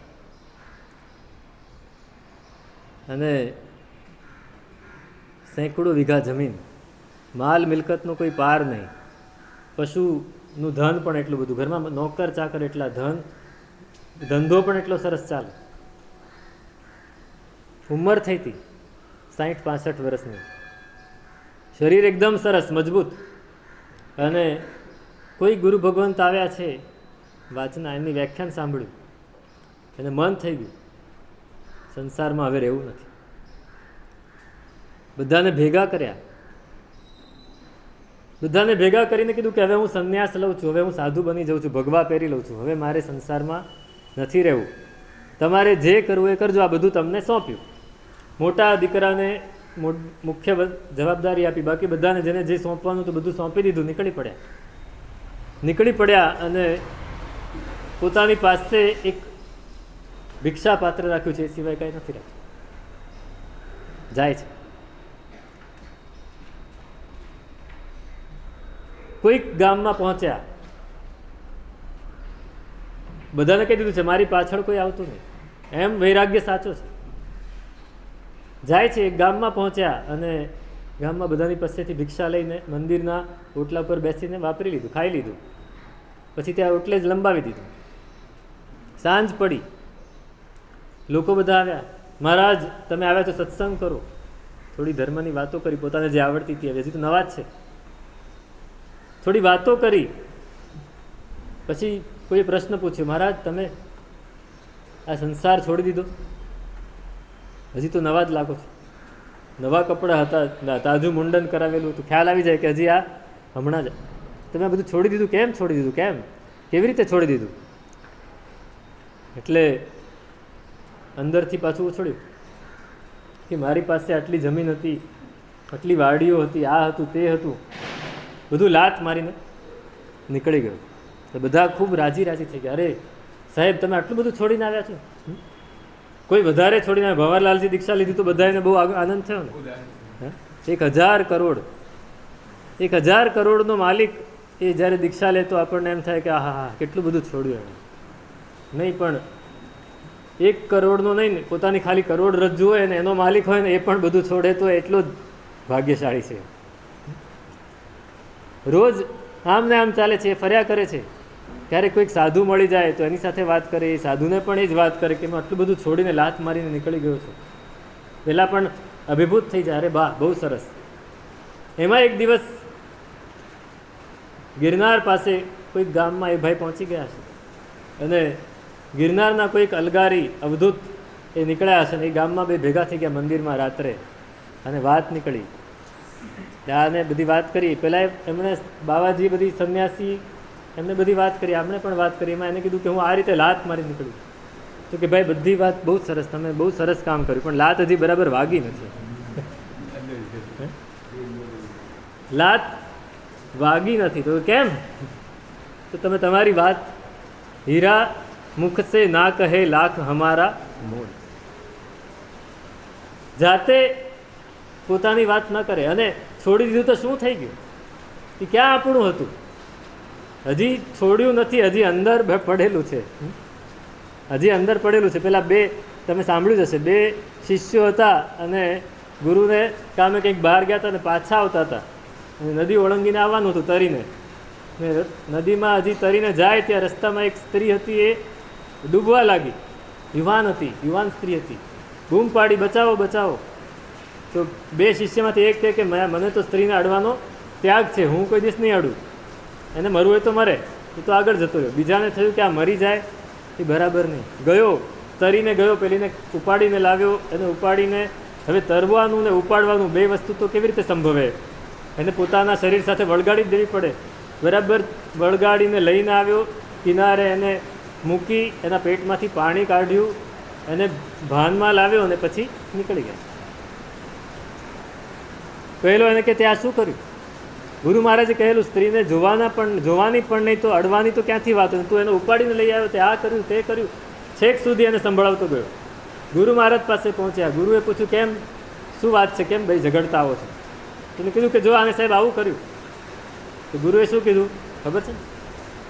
અને સેંકડો વીઘા જમીન, માલ મિલકતનો કોઈ પાર નહીં, પશુનું ધન પણ એટલું બધું, ઘરમાં નોકર ચાકર એટલા, ધંધો પણ એટલો સરસ ચાલે. ઉંમર થઈ હતી 60-65 વર્ષની, શરીર એકદમ સરસ મજબૂત. અને કોઈ ગુરુ ભગવંત આવ્યા છે, વાંચના એમની વ્યાખ્યાન સાંભળ્યું, એને મન થઈ ગયું સંસારમાં હવે રહેવું નથી. બધાને ભેગા કરીને કીધું કે હવે હું સંન્યાસ લઉં છું, હવે હું સાધુ બની જાઉં છું, ભગવા પહેરી લઉં છું, હવે મારે સંસારમાં નથી રહેવું, તમારે જે કરવું એ કરજો, આ બધું તમને સોંપ્યું. મોટા દીકરાને મુખ્ય જવાબદારી આપી, બાકી બધાને જેને જે સોંપવાનું તો બધું સોંપી દીધું. નીકળી પડ્યા અને પોતાની પાસે એક ભિક્ષા પાત્ર રાખ્યું છે, એ સિવાય કાંઈ નથી રાખ્યું. જાય છે. કોઈક ગામમાં પહોંચ્યા, બધાને કહી દીધું છે મારી પાછળ કોઈ આવતું નહીં, એમ વૈરાગ્ય સાચો છે. જાય છે, એક ગામમાં પહોંચ્યા અને ગામમાં બધાની પાસેથી ભિક્ષા લઈને મંદિરના ઓટલા પર બેસીને વાપરી લીધું, ખાઈ લીધું. પછી ત્યાં ઓટલે જ લંબાવી દીધું. સાંજ પડી, લોકો બધા આવ્યા, મહારાજ તમે આવ્યા તો સત્સંગ કરો. થોડી ધર્મની વાતો કરી, પોતાને જે આવડતી હતી, હજી તો નવા જ છે, થોડી વાતો કરી. પછી કોઈ પ્રશ્ન પૂછ્યો, મહારાજ તમે આ સંસાર છોડી દીધો? હજી તો નવા જ લાગો છો, નવા કપડાં હતા, તાજું મુંડન કરાવેલું હતું, ખ્યાલ આવી જાય કે હજી આ હમણાં જ તમે બધું છોડી દીધું. કેમ છોડી દીધું? કેવી રીતે છોડી દીધું? એટલે અંદરથી પાછું ઉછળ્યું કે મારી પાસે આટલી જમીન હતી, આટલી વાડીઓ હતી, આ હતું તે હતું, બધું લાત મારીને નીકળી ગયું. તો બધા ખૂબ રાજી થઈ ગયા. અરે સાહેબ તમે આટલું બધું છોડીને આવ્યા છો? કોઈ વધારે છોડીને, ભંવરલાલજી દીક્ષા લીધી તો બધાને બહુ આનંદ થયો ને. 1000 કરોડ, 1000 કરોડનો માલિક એ જ્યારે દીક્ષા લે તો આપણને એમ થાય કે હા કેટલું બધું છોડ્યું એને. નહીં, પણ 1 કરોડનો નહીં, પોતાની ખાલી કરોડરજ્જુ હોય ને એનો માલિક હોય ને એ પણ બધું છોડે તો એટલો જ ભાગ્યશાળી છે. રોજ આમ ને આમ ચાલે છે, ફર્યા કરે છે. ક્યારેક કોઈક સાધુ મળી જાય તો એની સાથે વાત કરે, એ સાધુને પણ એ જ વાત કરે કે હું આટલું બધું છોડીને લાત મારીને નીકળી ગયો છું. પહેલાં પણ અભિભૂત થઈ જાય, અરે બા બહુ સરસ. એમાં એક દિવસ ગિરનાર પાસે કોઈક ગામમાં એ ભાઈ પહોંચી ગયા છે અને ગિરનારના કોઈક અલગારી અવધૂત એ નીકળ્યા હશે ને એ ગામમાં બે ભેગા થઈ ગયા મંદિરમાં રાત્રે અને વાત નીકળી આને બધી વાત કરી. પહેલાં એમણે બાવાજી બધી સંન્યાસી એમને બધી વાત કરી, આમણે પણ વાત કરી. એમાં એને કીધું કે હું આ રીતે લાત મારી નીકળ્યું. તો કે ભાઈ બધી વાત બહુ સરસ, તમે બહુ સરસ કામ કર્યું, પણ લાત હજી બરાબર વાગી નથી. લાત વાગી નથી. તો કેમ? તો તમે તમારી વાત હીરા મુખ સે ના કહે લાખ હમારા મોલ. જાતે પોતાની વાત ન કરે અને છોડી દીધું તો શું થઈ ગયું? એ ક્યાં આપણું હતું? હજી છોડ્યું નથી, હજી અંદર પડેલું છે. હજી અંદર પડેલું છે. પેલા બે તમે સાંભળ્યું જ હશે, બે શિષ્યો હતા અને ગુરુને કામે કંઈક બહાર ગયા હતા અને પાછા આવતા હતા. નદી ઓળંગીને આવવાનું હતું તરીને. નદીમાં હજી તરીને જાય ત્યાં રસ્તામાં એક સ્ત્રી હતી, એ ડૂબવા લાગી. યુવાન હતી, યુવાન સ્ત્રી હતી. બૂમ પાડી, બચાવો બચાવો. તો બે શિષ્યમાંથી એક કહે કે મને તો સ્ત્રીને અડવાનો ત્યાગ છે, હું કોઈ દિવસ નહીં અડું, એને મરવું હોય તો મરે, એ તો આગળ જતો રહ્યો. બીજાને થયું કે આ મરી જાય એ બરાબર નહીં. ગયો, તરીને ગયો, પેલીને ઉપાડીને લાવ્યો. એને ઉપાડીને હવે તરવાનું ને ઉપાડવાનું બે વસ્તુ તો કેવી રીતે સંભવે? એને પોતાના શરીર સાથે વળગાડી દેવી પડે. બરાબર વળગાડીને લઈને આવ્યો કિનારે, એને મૂકી, એના પેટમાંથી પાણી કાઢ્યું, એને ભાનમાં લાવ્યો અને પછી નીકળી ગયા. પહેલો એને કે ત્યાં શું કર્યું? ગુરુ મહારાજે કહેલું સ્ત્રીને જોવાની પણ નહીં તો અડવાની તો ક્યાંથી વાત હોય? તું એને ઉપાડીને લઈ આવ્યો, તે આ કર્યું તે કર્યું. છેક સુધી એને સંભળાવતો ગયો. ગુરુ મહારાજ પાસે પહોંચ્યા. ગુરુએ પૂછ્યું કેમ, શું વાત છે, કેમ ભાઈ ઝઘડતા આવો છો? એને કીધું કે જો આને સાહેબ આવું કર્યું. તો ગુરુએ શું કીધું ખબર છે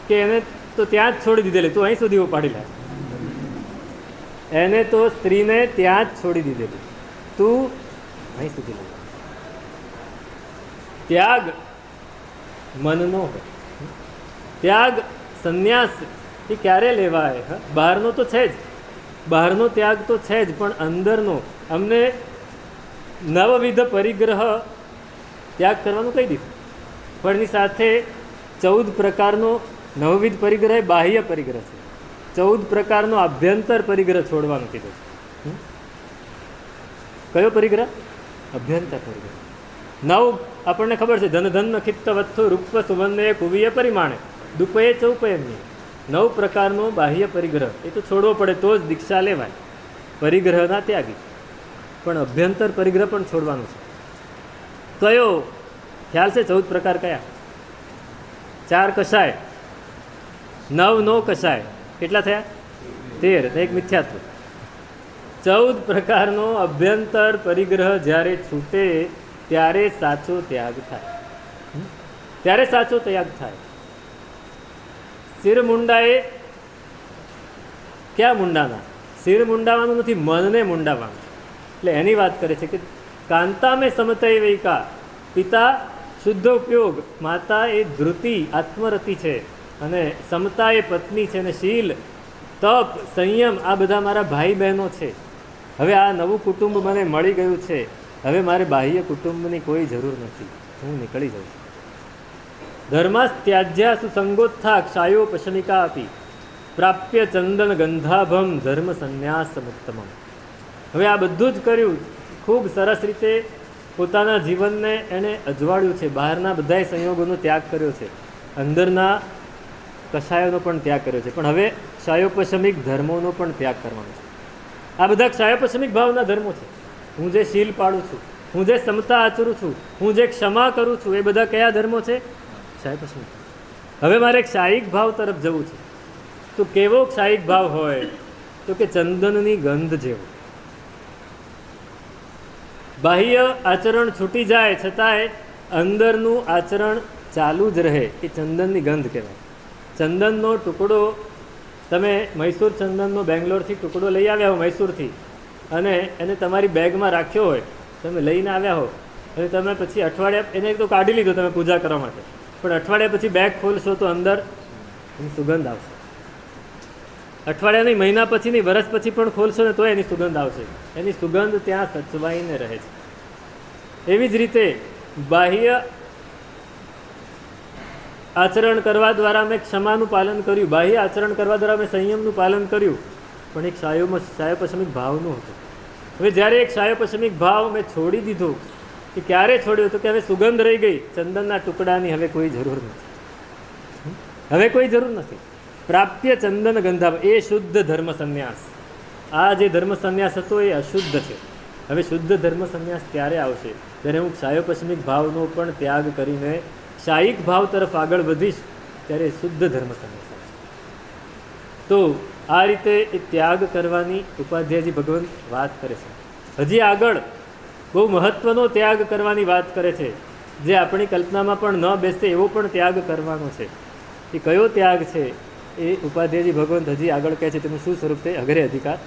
કે એને તો ત્યાં જ છોડી દીધેલી, તું અહીં સુધી ઉપાડી લે. એને તો સ્ત્રીને ત્યાં જ છોડી દીધેલી, તું અહીં સુધી લે. ત્યાગ મનનો હોય, ત્યાગ સંન્યાસ એ ક્યારે લેવાય? બહારનો તો છે જ, બહારનો ત્યાગ તો છે જ, પણ અંદરનો અમને નવવિધ પરિગ્રહ ત્યાગ કરવાનું કહી દીધું. પણ એની સાથે 14 પ્રકારનો નવવિધ પરિગ્રહ એ બાહ્ય પરિગ્રહ છે. 14 પ્રકારનો આભ્યંતર પરિગ્રહ છોડવાનું કીધું. કયો પરિગ્રહ? અભ્યંતર પરિગ્રહ. 9 આપણને ખબર છે, ધન ધન ખિત્ત વત્થુ રૂપ સુવર્ણએ કુવીય પરિમાણે દુપયે ચૌપયમ્ય. 9 પ્રકારનો બાહ્ય પરિગ્રહ એ તો છોડવો પડે તો જ દીક્ષા લેવાય, પરિગ્રહના ત્યાગી. પણ અભ્યંતર પરિગ્રહ પણ છોડવાનું છે. કયો ખ્યાલ છે? 14 પ્રકાર કયા? 4 કષાય, 9 નો કષાય, કેટલા થયા? 13. એક મિથ્યાત્વ. 14 પ્રકારનો અભ્યંતર પરિગ્રહ જ્યારે છૂટે ત્યારે સાચો ત્યાગ થાય. ત્યારે સાચો ત્યાગ થાય. શિર મુંડાએ ક્યાં મુંડાના? શિર મુંડાવાનું નથી, મનને મુંડાવાનું. એટલે એની વાત કરે છે કે કાંતા મેં સમતય વૈકા, પિતા શુદ્ધ ઉપયોગ, માતા એ ધૃતિ આત્મરતિ છે, અને સમતા એ પત્ની છે, અને શીલ તપ સંયમ આ બધા મારા ભાઈ બહેનો છે. હવે આ નવું કુટુંબ મને મળી ગયું છે, હવે મારે બાહ્ય કુટુંબની કોઈ જરૂર નથી, હું નીકળી જાઉં છું. ધર્મસ્ત્યાજ્યા સુસંગોત્થા ક્ષાયો પશમિકા આપી પ્રાપ્ય ચંદન ગંધાભમ ધર્મ સંન્યાસમુત્તમમ. હવે આ બધું જ કર્યું, ખૂબ સરસ રીતે પોતાના જીવનને એણે અજવાળ્યું છે. બહારના બધાય સંયોગોનો ત્યાગ કર્યો છે, અંદરના કષાયોનો પણ ત્યાગ કર્યો છે, પણ હવે ક્ષાયોપશમિક ધર્મોનો પણ ત્યાગ કરવાનો છે. આ બધા ક્ષાયોપશમિક ભાવના ધર્મો છે. હું જે શીલ પાડું છું, હું જે સમતા આચરું છું, હું જે ક્ષમા કરું છું, એ બધા કયા ધર્મો છે? ક્ષાયોપશમિક. હવે મારે ક્ષાયિક ભાવ તરફ જવું છે. તો કેવો ક્ષાયિક ભાવ હોય? તો કે ચંદનની ગંધ જેવો. બાહ્ય આચરણ છૂટી જાય છતાંય અંદરનું આચરણ ચાલુ જ રહે, એ ચંદનની ગંધ કહેવાય. ચંદનનો ટુકડો તમે મૈસૂર ચંદનનો બેંગ્લોરથી ટુકડો લઈ આવ્યા હો, મૈસૂરથી, અને એને તમારી બેગમાં રાખ્યો હોય, તમે લઈને આવ્યા હો, અને તમે પછી અઠવાડિયા એને તો કાઢી લીધો તમે પૂજા કરવા માટે, પણ અઠવાડિયા પછી બેગ ખોલશો તો અંદર એની સુગંધ આવશે. અઠવાડિયા નહીં, મહિના પછી નહીં, વર્ષ પછી પણ ખોલશો ને તો એની સુગંધ આવશે. એની સુગંધ ત્યાં સચવાઈને રહે છે. એવી જ રીતે બાહ્ય આચરણ કરવા દ્વારા મેં ક્ષમાનું પાલન કર્યું, બાહ્ય આચરણ કરવા દ્વારા મેં સંયમનું પાલન કર્યું, પણ એક ક્ષાયોપશમિક ભાવનું હતું. હવે જ્યારે એક ક્ષાયોપશમિક ભાવ મેં છોડી દીધો, એ ક્યારે છોડ્યું? તો કે હવે સુગંધ રહી ગઈ, ચંદનના ટુકડાની હવે કોઈ જરૂર નથી. હવે કોઈ જરૂર નથી. પ્રાપ્ય ચંદન ગંધા, એ શુદ્ધ ધર્મ સંન્યાસ. આ જે ધર્મ સંન્યાસ હતો એ અશુદ્ધ છે. હવે શુદ્ધ ધર્મ સંન્યાસ ત્યારે આવશે જ્યારે હું ક્ષાયોપશમિક ભાવનો પણ ત્યાગ કરીને શાયિક ભાવ તરફ આગળ વધીશ, ત્યારે શુદ્ધ ધર્મ સંન્યાસ આવશે. તો આ રીતે એ ત્યાગ કરવાની ઉપાધ્યાયજી ભગવંત વાત કરે છે. હજી આગળ બહુ મહત્વનો ત્યાગ કરવાની વાત કરે છે, જે આપણી કલ્પનામાં પણ ન બેસે એવો પણ ત્યાગ કરવાનો છે. એ કયો ત્યાગ છે એ ઉપાધ્યાયજી ભગવંત હજી આગળ કહે છે. તેનું શું સ્વરૂપ છે? અઘરે અધિકાર.